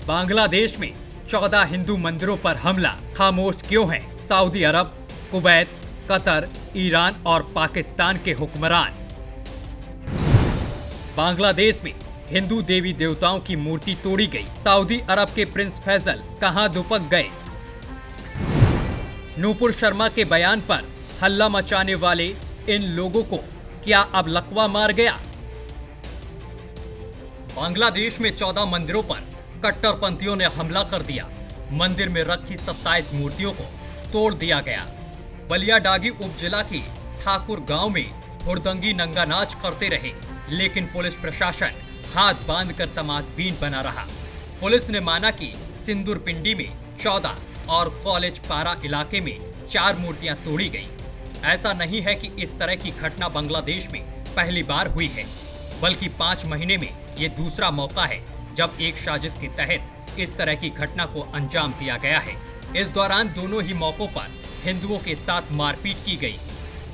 बांग्लादेश में 14 हिंदू मंदिरों पर हमला, खामोश क्यों हैं सऊदी अरब, कुवैत, कतर, ईरान और पाकिस्तान के हुक्मरान। बांग्लादेश में हिंदू देवी देवताओं की मूर्ति तोड़ी गई, सऊदी अरब के प्रिंस फैसल कहां दुपक गए। नूपुर शर्मा के बयान पर हल्ला मचाने वाले इन लोगों को क्या अब लकवा मार गया। बांग्लादेश में 14 मंदिरों पर कट्टरपंथियों ने हमला कर दिया। मंदिर में रखी 27 मूर्तियों को तोड़ दिया गया। बलियाडागी उपजिला के ठाकुर गांव में हुड़दंगी नंगा नाच करते रहे, लेकिन पुलिस प्रशासन हाथ बांधकर तमाशबीन बना रहा। पुलिस ने माना कि सिंदूर पिंडी में 14 और कॉलेज पारा इलाके में 4 मूर्तियां तोड़ी गई। ऐसा नहीं है कि इस तरह की घटना बांग्लादेश में पहली बार हुई है, बल्कि 5 महीने में ये दूसरा मौका है जब एक साजिश के तहत इस तरह की घटना को अंजाम दिया गया है। इस दौरान दोनों ही मौकों पर हिंदुओं के साथ मारपीट की गई,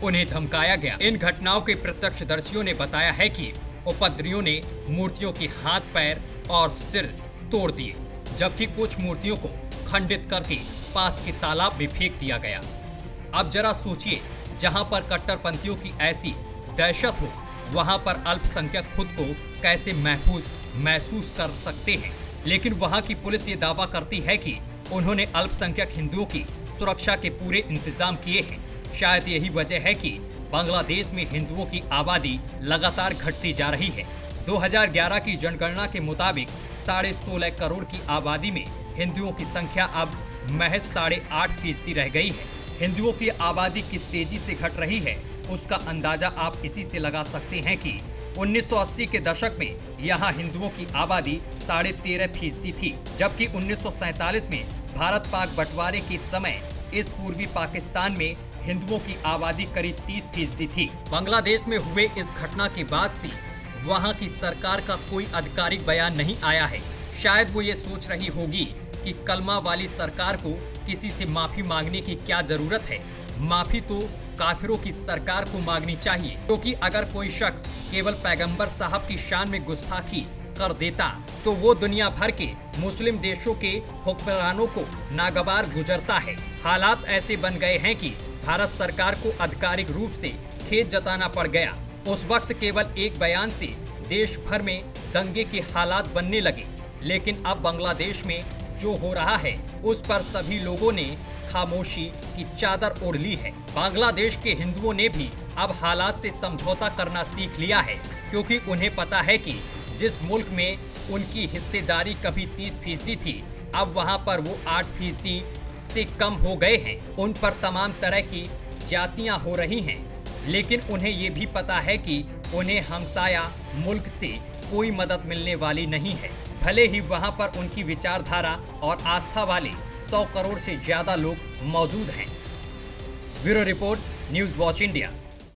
उन्हें धमकाया गया। इन घटनाओं के प्रत्यक्षदर्शियों ने बताया है कि उपद्रवियों ने मूर्तियों के हाथ, पैर और सिर तोड़ दिए, जबकि कुछ मूर्तियों को खंडित करके पास के तालाब में फेंक दिया गया। अब जरा सोचिए, जहां पर कट्टरपंथियों की ऐसी दहशत हो, वहां पर अल्पसंख्यक खुद को कैसे महफूज महसूस कर सकते हैं। लेकिन वहां की पुलिस ये दावा करती है कि उन्होंने अल्पसंख्यक हिंदुओं की सुरक्षा के पूरे इंतजाम किए हैं। शायद यही वजह है कि बांग्लादेश में हिंदुओं की आबादी लगातार घटती जा रही है। 2011 की जनगणना के मुताबिक 16.5 करोड़ की आबादी में हिंदुओं की संख्या अब महज 8.5% रह गई है। हिंदुओं की आबादी किस तेजी से घट रही है, उसका अंदाजा आप इसी से लगा सकते हैं कि 1980 के दशक में यहाँ हिंदुओं की आबादी 13.5% थी, जबकि 1947 में भारत पाक बंटवारे के समय इस पूर्वी पाकिस्तान में हिंदुओं की आबादी करीब 30% थी। बांग्लादेश में हुए इस घटना के बाद से वहाँ की सरकार का कोई आधिकारिक बयान नहीं आया है। शायद वो ये सोच रही होगी कि कलमा वाली सरकार को किसी से माफी मांगने की क्या जरूरत है। माफी तो काफिरों की सरकार को मांगनी चाहिए, क्योंकि अगर कोई शख्स केवल पैगंबर साहब की शान में गुस्ताखी कर देता तो वो दुनिया भर के मुस्लिम देशों के हुक्मरानों को नागवार गुजरता है। हालात ऐसे बन गए हैं कि भारत सरकार को आधिकारिक रूप से खेद जताना पड़ गया। उस वक्त केवल एक बयान से देश भर में दंगे के हालात बनने लगे, लेकिन अब बांग्लादेश में जो हो रहा है उस पर सभी लोगों ने खामोशी की चादर ओढ़ ली है। बांग्लादेश के हिंदुओं ने भी अब हालात से समझौता करना सीख लिया है, क्योंकि उन्हें पता है कि जिस मुल्क में उनकी हिस्सेदारी कभी 30% थी, अब वहां पर वो 8% से कम हो गए हैं। उन पर तमाम तरह की जातियां हो रही हैं, लेकिन उन्हें ये भी पता है कि उन्हें हमसाया मुल्क से कोई मदद मिलने वाली नहीं है, भले ही वहां पर उनकी विचारधारा और आस्था वाले 100 करोड़ से ज्यादा लोग मौजूद हैं। Bureau report, news watch India.